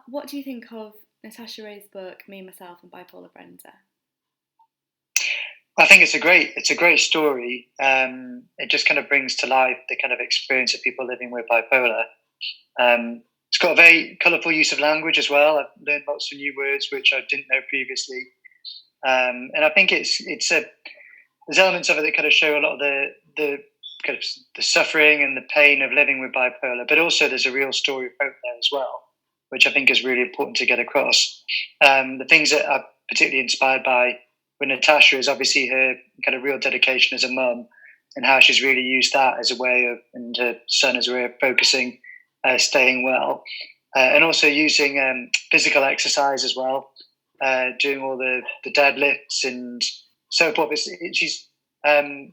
What do you think of Natasha Ray's book, Me, Myself and Bipolar Brenda? I think it's a great story. It just kind of brings to life the kind of experience of people living with bipolar. It's got a very colourful use of language as well. I've learned lots of new words which I didn't know previously, and I think there's elements of it that kind of show a lot of the kind of the suffering and the pain of living with bipolar, but also there's a real story of hope there as well, which I think is really important to get across. The things that I'm particularly inspired by with Natasha is obviously her kind of real dedication as a mum and how she's really used that as a way of, and her son as a way of focusing, staying well, and also using physical exercise as well, doing all the deadlifts and so forth. She's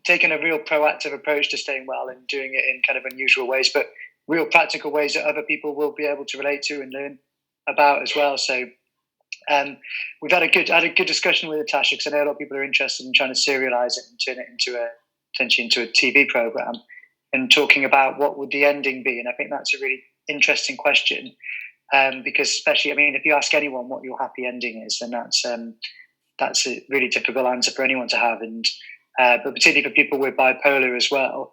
taken a real proactive approach to staying well and doing it in kind of unusual ways, but real practical ways that other people will be able to relate to and learn about as well. So we've had a good discussion with Natasha, because I know a lot of people are interested in trying to serialize it and turn it potentially into a TV program, and talking about what would the ending be. And I think that's a really interesting question, because especially, I mean, if you ask anyone what your happy ending is, then that's a really difficult answer for anyone to have, and but particularly for people with bipolar as well.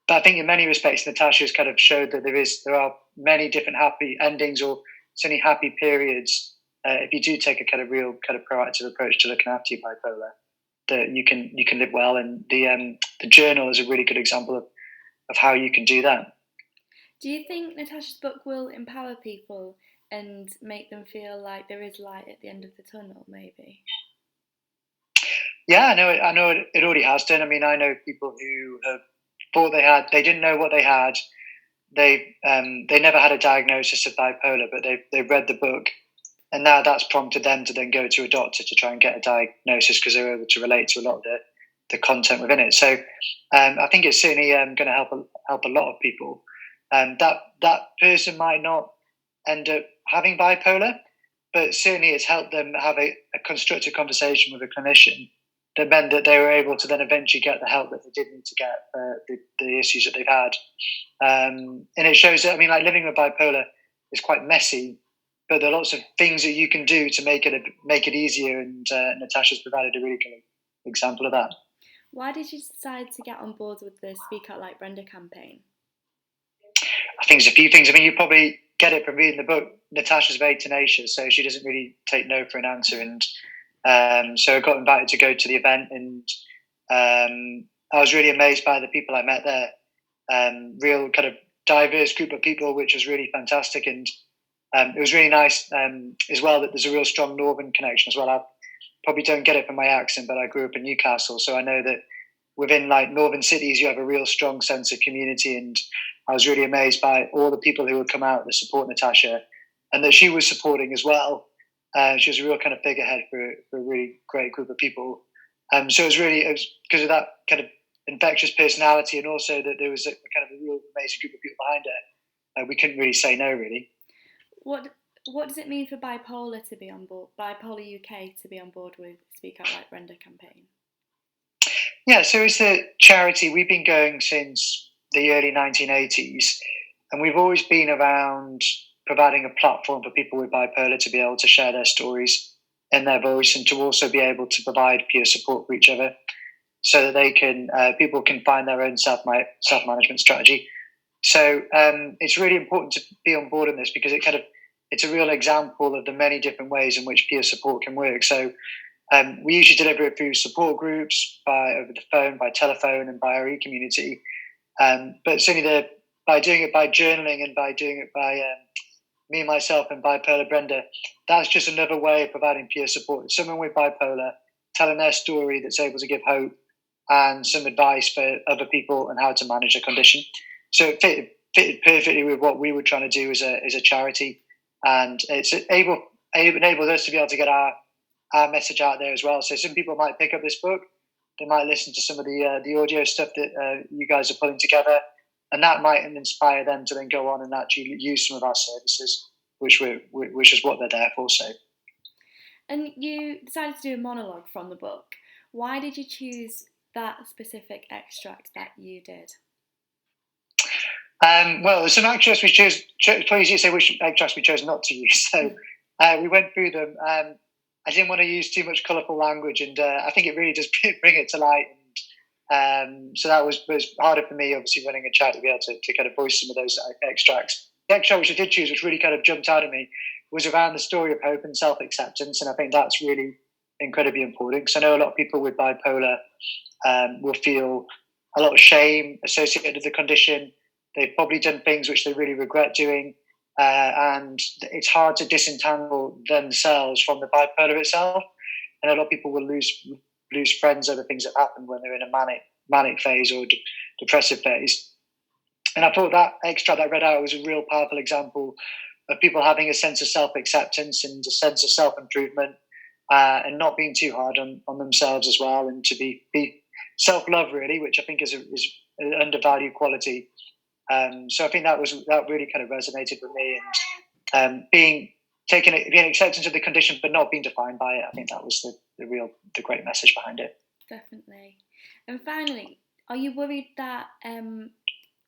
But I think in many respects, Natasha has kind of showed that there are many different happy endings, or certainly happy periods, if you do take a kind of real kind of proactive approach to looking after your bipolar, that you can live well. And the journal is a really good example of how you can do that. Do you think Natasha's book will empower people and make them feel like there is light at the end of the tunnel, maybe? Yeah, I know it already has done. I mean, I know people who have thought they didn't know what they had. They never had a diagnosis of bipolar, but they've read the book, and now that's prompted them to then go to a doctor to try and get a diagnosis, because they're able to relate to a lot of the content within it. So I think it's certainly going to help a lot of people. That person might not end up having bipolar, but certainly it's helped them have a constructive conversation with a clinician that meant that they were able to then eventually get the help that they did need to get for the issues that they've had. And it shows that, I mean, like, living with bipolar is quite messy, but there are lots of things that you can do to make it easier. And Natasha's provided a really good example of that. Why did you decide to get on board with the Speak Out Like Brenda campaign? I think there's a few things. I mean, you probably get it from reading the book. Natasha's very tenacious, so she doesn't really take no for an answer. And so I got invited to go to the event, and I was really amazed by the people I met there. Real kind of diverse group of people, which was really fantastic. And it was really nice as well that there's a real strong northern connection as well. I probably don't get it from my accent, but I grew up in Newcastle, so I know that within like northern cities you have a real strong sense of community. And I was really amazed by all the people who would come out to support Natasha, and that she was supporting as well. She was a real kind of figurehead for a really great group of people. So it was because of that kind of infectious personality, and also that there was a kind of a real amazing group of people behind her. We couldn't really say no, really. What does it mean for Bipolar to be on board, Bipolar UK to be on board with Speak Out Like Brenda campaign? Yeah, so it's a charity. We've been going since the early 1980s, and we've always been around providing a platform for people with bipolar to be able to share their stories and their voice, and to also be able to provide peer support for each other, so that they can people can find their own self-management strategy. So it's really important to be on board in this, because it's a real example of the many different ways in which peer support can work. So we usually deliver it through support groups, over the phone, by telephone, and by our e-community. But certainly by doing it by journaling, and by doing it by Me, Myself and Bipolar Brenda, that's just another way of providing peer support. Someone with bipolar telling their story that's able to give hope and some advice for other people on how to manage a condition. So it fitted perfectly with what we were trying to do as a charity, and it's enabled us to be able to get our message out there as well. So some people might pick up this book, they might listen to some of the audio stuff that you guys are putting together, and that might inspire them to then go on and actually use some of our services, which is what they're there for. So. And you decided to do a monologue from the book. Why did you choose that specific extract that you did? Well, some actors we chose. Please, you say which actors we chose not to use. So we went through them. I didn't want to use too much colourful language, and I think it really does bring it to light. And so that was harder for me, obviously, running a chat to be able to kind of voice some of those extracts. The extract which I did choose, which really kind of jumped out at me, was around the story of hope and self-acceptance, and I think that's really incredibly important because I know a lot of people with bipolar will feel a lot of shame associated with the condition. They've probably done things which they really regret doing, and it's hard to disentangle themselves from the bipolar itself. And a lot of people will lose friends over things that happen when they're in a manic phase or depressive phase. And I thought that extract that I read out was a real powerful example of people having a sense of self-acceptance and a sense of self-improvement, and not being too hard on themselves as well, and to be self-love really, which I think is an undervalued quality. So I think that really kind of resonated with me, and being acceptance of the condition but not being defined by it. I think that was the great message behind it. Definitely. And finally, are you worried that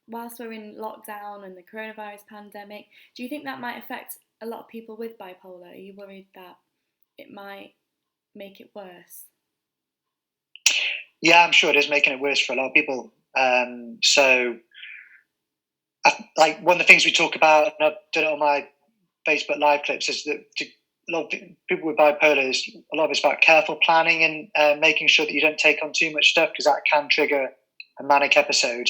whilst we're in lockdown and the coronavirus pandemic, do you think that might affect a lot of people with bipolar? Are you worried that it might make it worse? Yeah, I'm sure it is making it worse for a lot of people. So, like one of the things we talk about, and I've done it on my Facebook Live clips, is that a lot of people with bipolar, a lot of it's about careful planning and making sure that you don't take on too much stuff, because that can trigger a manic episode.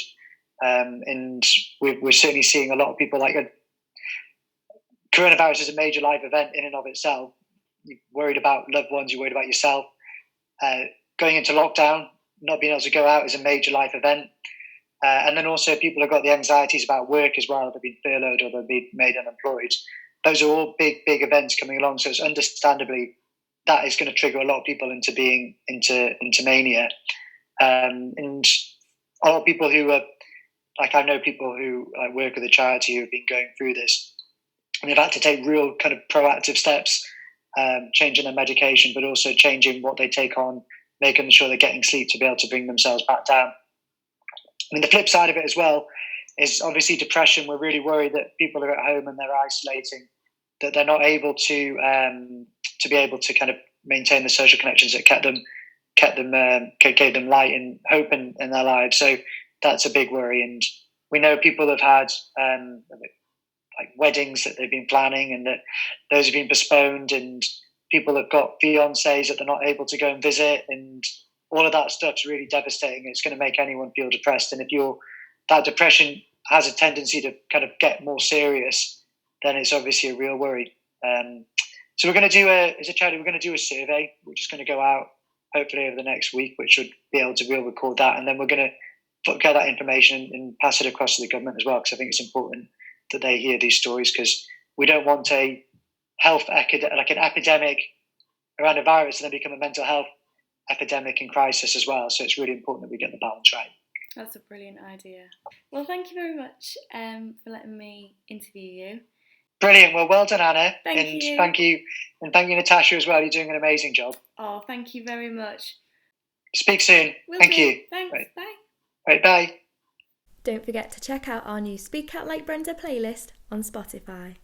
And we're certainly seeing a lot of people, like coronavirus is a major life event in and of itself. You're worried about loved ones, you're worried about yourself. Going into lockdown, not being able to go out is a major life event. And then also people have got the anxieties about work as well. They've been furloughed or they've been made unemployed. Those are all big events coming along. So it's understandably that is going to trigger a lot of people into being into mania. And a lot of people who are, like, I know people who work with a charity who have been going through this, and they've had to take real kind of proactive steps, changing their medication, but also changing what they take on, making sure they're getting sleep to be able to bring themselves back down. I mean, the flip side of it as well is obviously depression. We're really worried that people are at home and they're isolating, that they're not able to be able to kind of maintain the social connections that gave them light and hope in their lives. So that's a big worry. And we know people have had like weddings that they've been planning, and that those have been postponed, and people have got fiancés that they're not able to go and visit, and all of that stuff's really devastating. It's going to make anyone feel depressed. And if that depression has a tendency to kind of get more serious, then it's obviously a real worry. So we're going to do we're going to do a survey, which is going to go out hopefully over the next week, which should be able to record that. And then we're going to get that information and pass it across to the government as well, because I think it's important that they hear these stories, because we don't want an epidemic around a virus and then become a mental health epidemic and crisis as well. So it's really important that we get the balance right. That's a brilliant idea. Well, thank you very much for letting me interview you. Brilliant. Well done, Anna. Thank you. And thank you, Natasha, as well. You're doing an amazing job. Oh, thank you very much. Speak soon. Thank you. Thanks. Right. Bye. Right, bye. Don't forget to check out our new Speak Out Like Brenda playlist on Spotify.